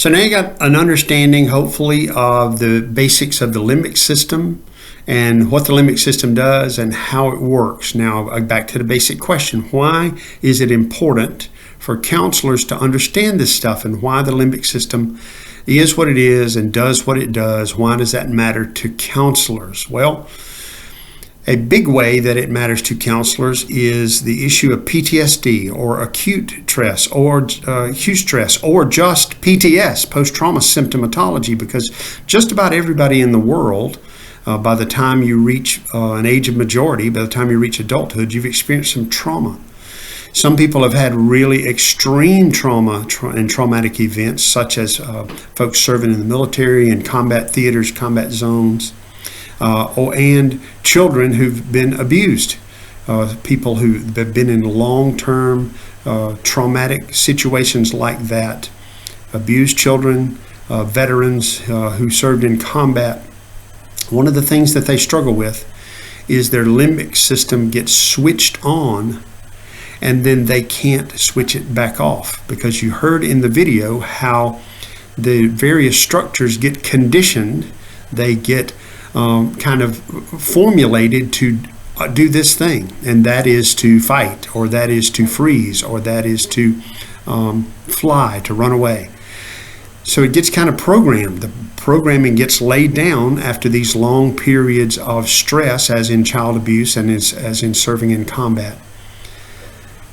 So now you got an understanding, hopefully, of the basics of the limbic system and what the limbic system does and how it works. Now, back to the basic question. Why is it important for counselors to understand this stuff, and why the limbic system is what it is and does what it does? Why does that matter to counselors? Well, a big way that it matters to counselors is the issue of PTSD, or acute stress, or just PTS, post-trauma symptomatology, because just about everybody in the world, by the time you reach an age of majority, by the time you reach adulthood, you've experienced some trauma. Some people have had really extreme trauma and traumatic events, such as folks serving in the military and combat theaters, combat zones, and children who've been abused, people who have been in long-term traumatic situations like that, abused children, veterans who served in combat. One of the things that they struggle with is their limbic system gets switched on, and then they can't switch it back off, because you heard in the video how the various structures get conditioned. They get kind of formulated to do this thing, and that is to fight, or that is to freeze, or that is to fly, to run away. So it gets kind of programmed. The programming gets laid down after these long periods of stress, as in child abuse and as in serving in combat.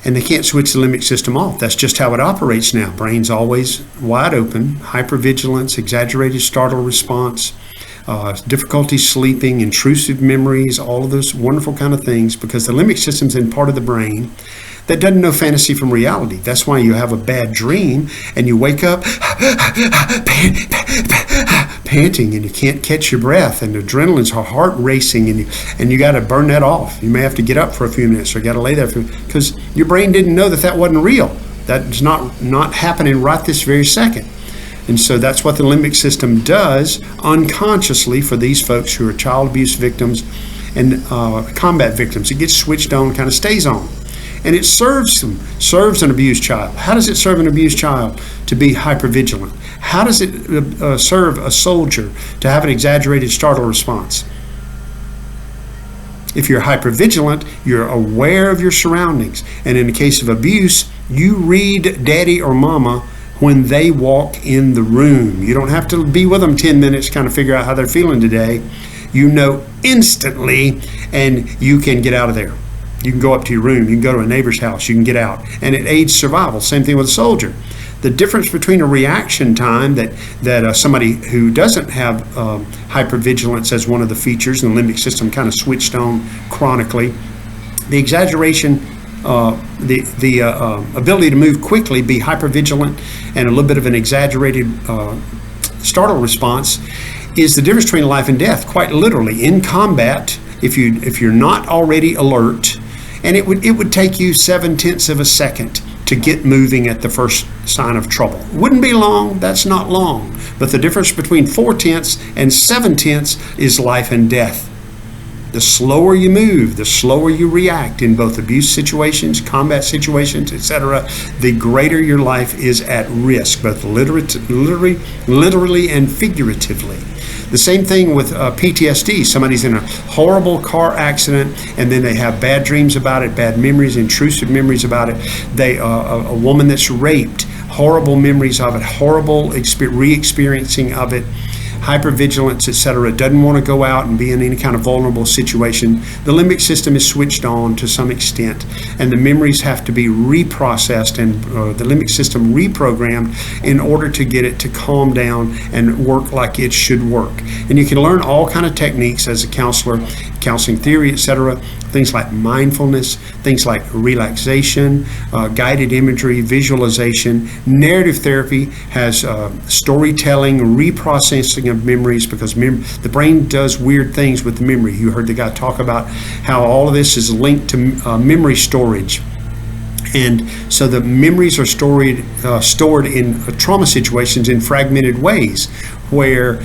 And they can't switch the limbic system off. That's just how it operates now. Brain's always wide open, hypervigilance, exaggerated startle response, difficulty sleeping, intrusive memories, all of those wonderful kind of things, because the limbic system's in part of the brain that doesn't know fantasy from reality. That's why you have a bad dream and you wake up panting, and you can't catch your breath, and the adrenaline's heart racing, and you got to burn that off. You may have to get up for a few minutes, or you got to lay there because your brain didn't know that wasn't real. That's not happening right this very second. And so that's what the limbic system does unconsciously for these folks who are child abuse victims and combat victims. It gets switched on, kind of stays on. And it serves an abused child. How does it serve an abused child to be hypervigilant? How does it serve a soldier to have an exaggerated startle response? If you're hypervigilant, you're aware of your surroundings. And in the case of abuse, you read daddy or mama when they walk in the room. You don't have to be with them 10 minutes, kind of figure out how they're feeling today. You know instantly, and you can get out of there. You can go up to your room, you can go to a neighbor's house, you can get out. And it aids survival. Same thing with a soldier. The difference between a reaction time that somebody who doesn't have hypervigilance as one of the features, and the limbic system kind of switched on chronically, the exaggeration, the ability to move quickly, be hypervigilant, and a little bit of an exaggerated startle response is the difference between life and death, quite literally. In combat, if you're not already alert, and it would take you 0.7 of a second to get moving at the first sign of trouble. Wouldn't be long, that's not long. But the difference between 0.4 and 0.7 is life and death. The slower you move, the slower you react in both abuse situations, combat situations, etc., the greater your life is at risk, both literally and figuratively. The same thing with PTSD. Somebody's in a horrible car accident, and then they have bad dreams about it, bad memories, intrusive memories about it. A woman that's raped, horrible memories of it, horrible re-experiencing of it, hypervigilance, etc., doesn't want to go out and be in any kind of vulnerable situation. The limbic system is switched on to some extent, and the memories have to be reprocessed and the limbic system reprogrammed in order to get it to calm down and work like it should work. And you can learn all kind of techniques as a counselor, counseling theory, etc., things like mindfulness, things like relaxation, guided imagery, visualization. Narrative therapy has storytelling, reprocessing of memories, because the brain does weird things with the memory. You heard the guy talk about how all of this is linked to memory storage. And so the memories are stored in trauma situations in fragmented ways, where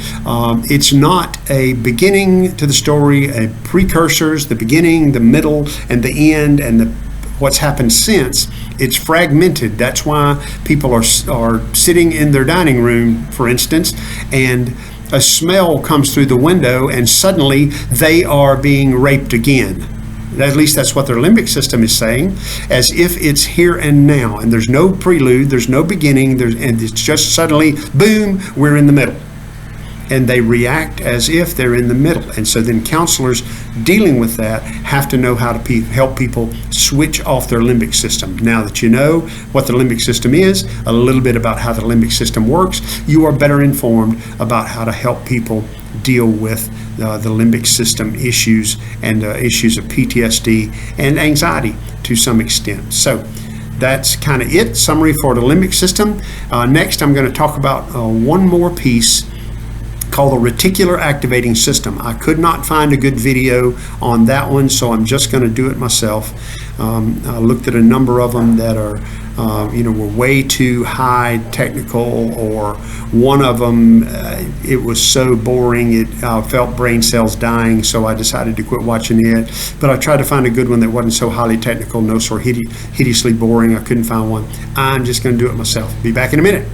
it's not a beginning to the story, precursors, the beginning, the middle, and the end, and the what's happened since, it's fragmented. That's why people are sitting in their dining room, for instance, and a smell comes through the window and suddenly they are being raped again. At least that's what their limbic system is saying, as if it's here and now, and there's no prelude, there's no beginning, and it's just suddenly, boom, we're in the middle. And they react as if they're in the middle. And so then counselors dealing with that have to know how to help people switch off their limbic system. Now that you know what the limbic system is, a little bit about how the limbic system works, you are better informed about how to help people deal with the limbic system issues and issues of PTSD and anxiety to some extent. So that's kind of it, summary for the limbic system. Next, I'm going to talk about one more piece called the reticular activating system. I could not find a good video on that one, so I'm just going to do it myself. I looked at a number of them that are were way too high technical, or one of them it was so boring it felt brain cells dying, so I decided to quit watching it. But I tried to find a good one that wasn't so highly technical, no so hideously boring. I couldn't find one. I'm just going to do it myself. Be back in a minute.